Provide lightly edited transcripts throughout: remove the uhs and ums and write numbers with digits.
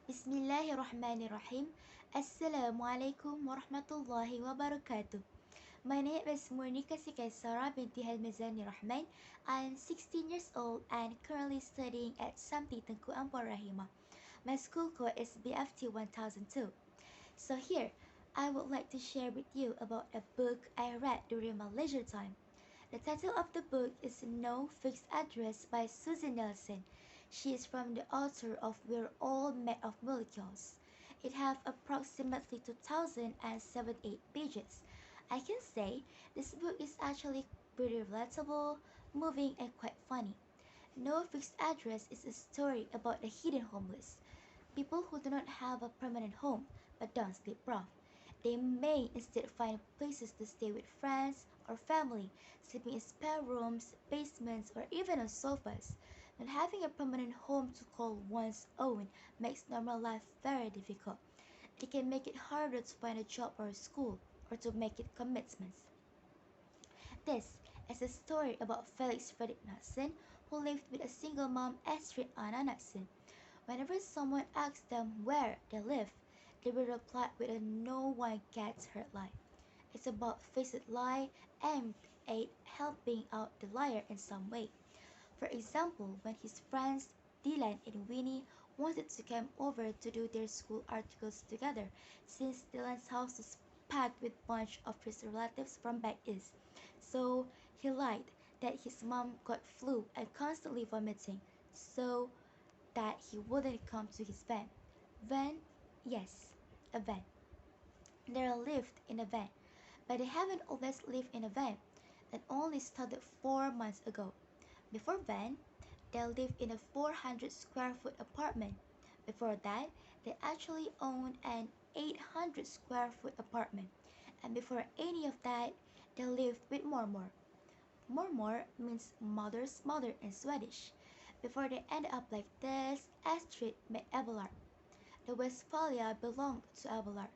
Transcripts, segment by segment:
Bismillahirrahmanirrahim. Assalamualaikum warahmatullahi wabarakatuh. My name is Murnika Sikaisara binti Helmizani Rahman. I am 16 years old and currently studying at TENGKU AMPUAN RAHIMAH. My school code is BFT 1002. So here, I would like to share with you about a book I read during my leisure time. The title of the book is No Fixed Address by Susie Nelson. She is from the author of We're All Made of Molecules. It has approximately 2078 pages. I can say this book is actually pretty relatable, moving, and quite funny. No Fixed Address is a story about the hidden homeless, people who do not have a permanent home but don't sleep rough. They may instead find places to stay with friends or family, sleeping in spare rooms, basements, or even on sofas. Not having a permanent home to call one's own makes normal life very difficult. It can make it harder to find a job or a school, or to make it commitments. This is a story about Felix Frederick Knudsen, who lived with a single mom, Astrid Anna Knudsen. Whenever someone asked them where they live, they will reply with a "no one gets hurt" lie. It's about faced lie aimed at helping out the liar in some way. For example, when his friends Dylan and Winnie wanted to come over to do their school articles together, since Dylan's house was packed with a bunch of his relatives from back east. So he lied that his mom got flu and constantly vomiting, so that he wouldn't come to his van. Van? Yes, a van. They lived in a van, but they haven't always lived in a van. That only started 4 months ago. Before van, they lived in a 400 square foot apartment. Before that, they actually owned an 800 square foot apartment. And before any of that, they lived with Mormor. Mormor means mother's mother in Swedish. Before they ended up like this, Astrid met Abelard. The Westphalia belonged to Abelard.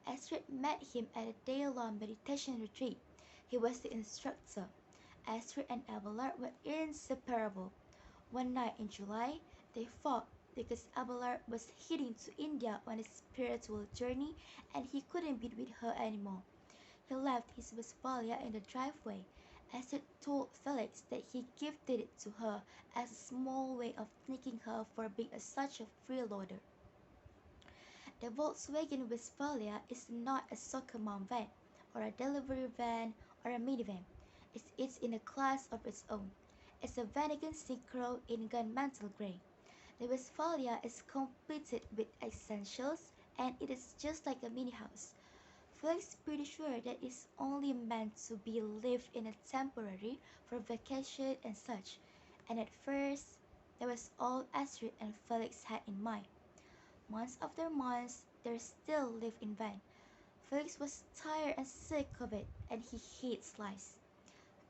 Astrid met him at a day-long meditation retreat. He was the instructor. Astrid and Abelard were inseparable. One night in July, they fought because Abelard was heading to India on a spiritual journey and he couldn't be with her anymore. He left his Westphalia in the driveway. Astrid told Felix that he gifted it to her as a small way of thanking her for being such a freeloader. The Volkswagen Westphalia is not a soccer mom van, or a delivery van, or a minivan. It's in a class of its own. It's a Vanagon Synchro in gunmetal gray. The Westphalia is completed with essentials, and it is just like a mini house. Felix is pretty sure that it's only meant to be lived in a temporary for vacation and such, and at first that was all Astrid and Felix had in mind. Months after months, they still lived in van. Felix was tired and sick of it, and he hates lies.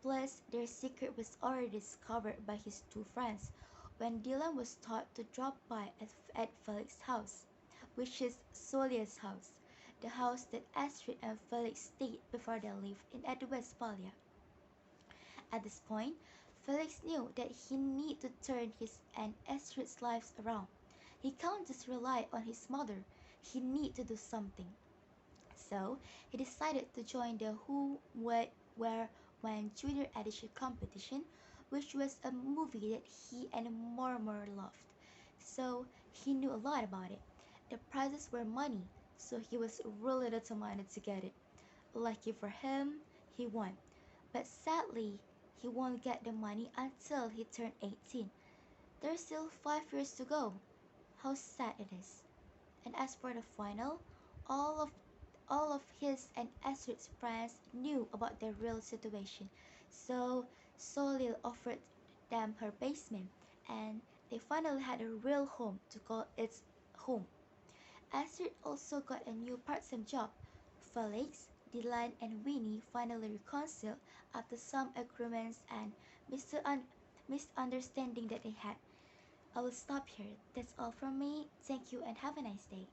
Plus, their secret was already discovered by his two friends when Dylan was taught to drop by at Felix's house, which is Solia's house, the house that Astrid and Felix stayed before they lived in at the Westphalia. At this point, Felix knew that he needed to turn his and Astrid's lives around. He can't just rely on his mother. He needed to do something. So he decided to join the Who, What, Where, When Junior Edition competition, which was a movie that he and Mormor loved. So he knew a lot about it. The prizes were money, so he was really determined to get it. Lucky for him, he won. But sadly, he won't get the money until he turned 18. There's still 5 years to go. How sad it is. And as for the final, all of all of his and Astrid's friends knew about their real situation, so Solil offered them her basement, and they finally had a real home to call its home. Astrid also got a new part-time job. Felix, Dylan, and Winnie finally reconciled after some agreements and misunderstanding that they had. I will stop here. That's all from me. Thank you and have a nice day.